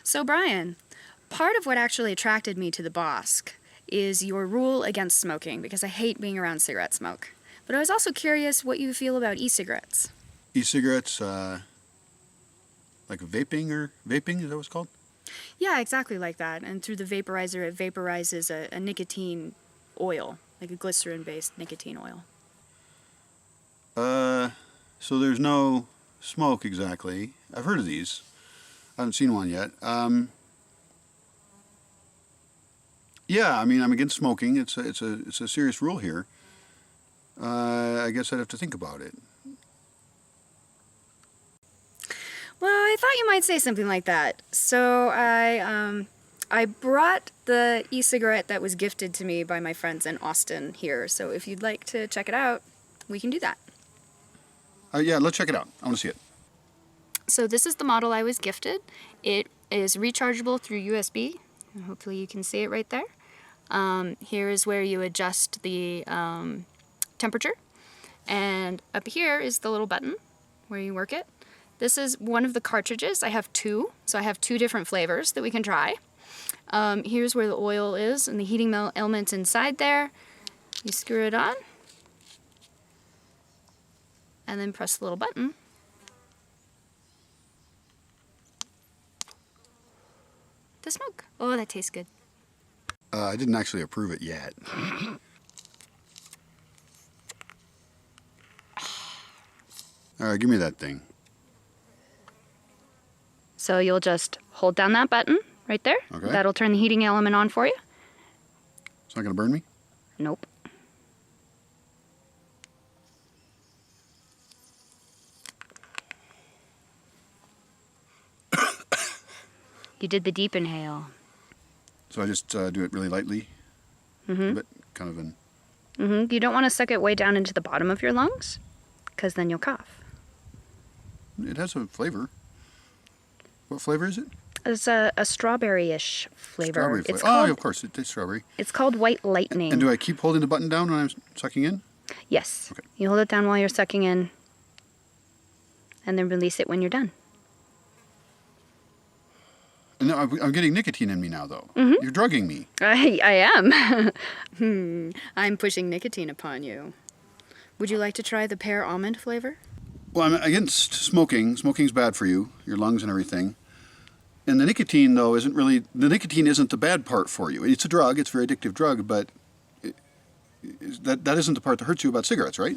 So Brian, part of what actually attracted me to the Bosque is your rule against smoking, because I hate being around cigarette smoke. But I was also curious what you feel about e-cigarettes. E-cigarettes, like vaping, is that what it's called? Yeah, exactly like that. And through the vaporizer, it vaporizes a nicotine oil, like a glycerin-based nicotine oil. So there's no smoke exactly. I've heard of these. I haven't seen one yet. Yeah, I mean, I'm against smoking. It's a serious rule here. I guess I'd have to think about it. Well, I thought you might say something like that. So I brought the e-cigarette that was gifted to me by my friends in Austin here. So if you'd like to check it out, we can do that. Yeah, let's check it out. I want to see it. So this is the model I was gifted. It is rechargeable through USB. Hopefully you can see it right there. Here is where you adjust the temperature. And up here is the little button where you work it. This is one of the cartridges. I have two, so I have two different flavors that we can try. Here's where the oil is and the heating elements inside there. You screw it on and then press the little button. The smoke. Oh, that tastes good. I didn't actually approve it yet. All right, give me that thing. So you'll just hold down that button right there. Okay. That'll turn the heating element on for you. It's not going to burn me? Nope. You did the deep inhale. So I just do it really lightly? Mm-hmm. A bit, kind of in... Mm-hmm. You don't want to suck it way down into the bottom of your lungs, because then you'll cough. It has a flavor. What flavor is it? It's a strawberry-ish flavor. Strawberry flavor. It's called, of course, it tastes strawberry. It's called White Lightning. And do I keep holding the button down when I'm sucking in? Yes. Okay. You hold it down while you're sucking in, and then release it when you're done. No, I'm getting nicotine in me now, though. Mm-hmm. You're drugging me. I am. I'm pushing nicotine upon you. Would you like to try the pear almond flavor? Well, I'm against smoking. Smoking's bad for you, your lungs and everything. And the nicotine, though, isn't really... The nicotine isn't the bad part for you. It's a drug. It's a very addictive drug, but that isn't the part that hurts you about cigarettes, right?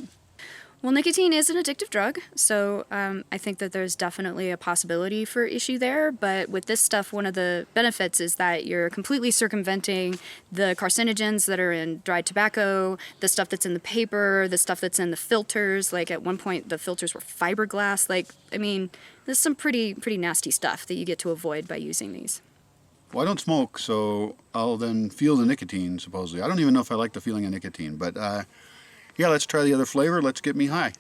Well, nicotine is an addictive drug, so I think that there's definitely a possibility for issue there. But with this stuff, one of the benefits is that you're completely circumventing the carcinogens that are in dried tobacco, the stuff that's in the paper, the stuff that's in the filters. Like at one point, the filters were fiberglass. Like, I mean, there's some pretty nasty stuff that you get to avoid by using these. Well, I don't smoke, so I'll then feel the nicotine, supposedly. I don't even know if I like the feeling of nicotine, but... yeah, let's try the other flavor. Let's get me high.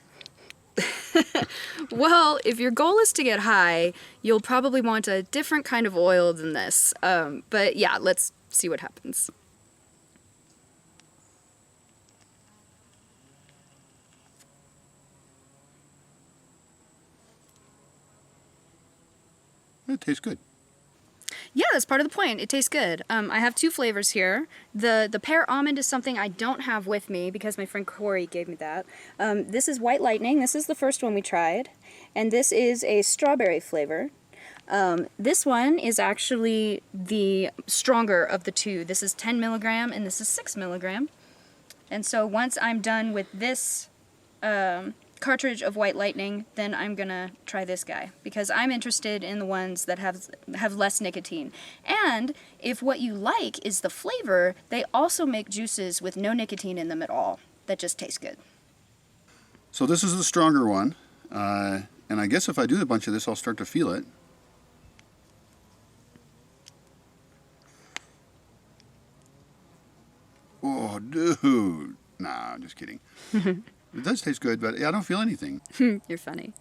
Well, if your goal is to get high, you'll probably want a different kind of oil than this. But yeah, let's see what happens. It tastes good. Yeah, that's part of the point. It tastes good. I have two flavors here. The pear almond is something I don't have with me because my friend Corey gave me that. This is White Lightning. This is the first one we tried. And this is a strawberry flavor. This one is actually the stronger of the two. This is 10 milligram and this is 6 milligram. And so once I'm done with this cartridge of White Lightning, then I'm gonna try this guy because I'm interested in the ones that have less nicotine. And if what you like is the flavor, they also make juices with no nicotine in them at all that just taste good. So this is the stronger one, and I guess if I do a bunch of this, I'll start to feel it. Oh, dude. Nah, I'm just kidding. It does taste good, but I don't feel anything. You're funny.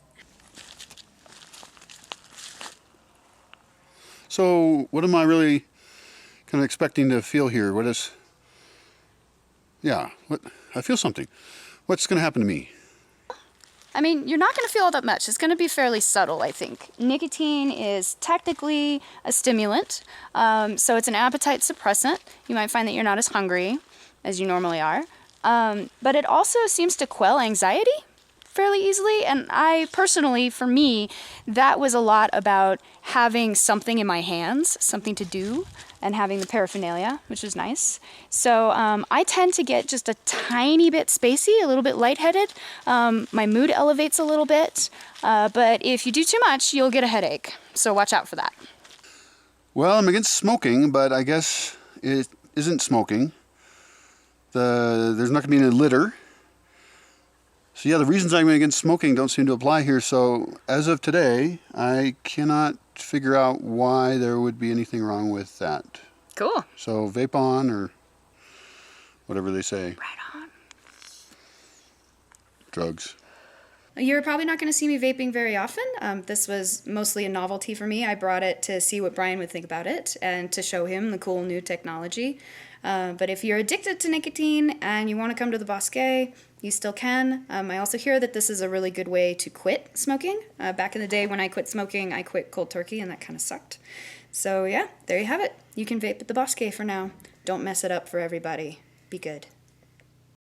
So what am I really kind of expecting to feel here? What is... Yeah, I feel something. What's going to happen to me? I mean, you're not going to feel all that much. It's going to be fairly subtle, I think. Nicotine is technically a stimulant, so it's an appetite suppressant. You might find that you're not as hungry as you normally are, but it also seems to quell anxiety fairly easily. And I personally, for me, that was a lot about having something in my hands, something to do, and having the paraphernalia, which is nice. So I tend to get just a tiny bit spacey, a little bit lightheaded. My mood elevates a little bit, but if you do too much, you'll get a headache. So watch out for that. Well, I'm against smoking, but I guess it isn't smoking. There's not going to be any litter. So yeah, the reasons I'm against smoking don't seem to apply here. So as of today, I cannot figure out why there would be anything wrong with that. Cool. So vape on, or whatever they say. Right on. Drugs. You're probably not going to see me vaping very often. This was mostly a novelty for me. I brought it to see what Brian would think about it and to show him the cool new technology. But if you're addicted to nicotine and you want to come to the Bosque, you still can. I also hear that this is a really good way to quit smoking. Back in the day when I quit smoking, I quit cold turkey, and that kind of sucked. So yeah, there you have it. You can vape at the Bosque for now. Don't mess it up for everybody. Be good.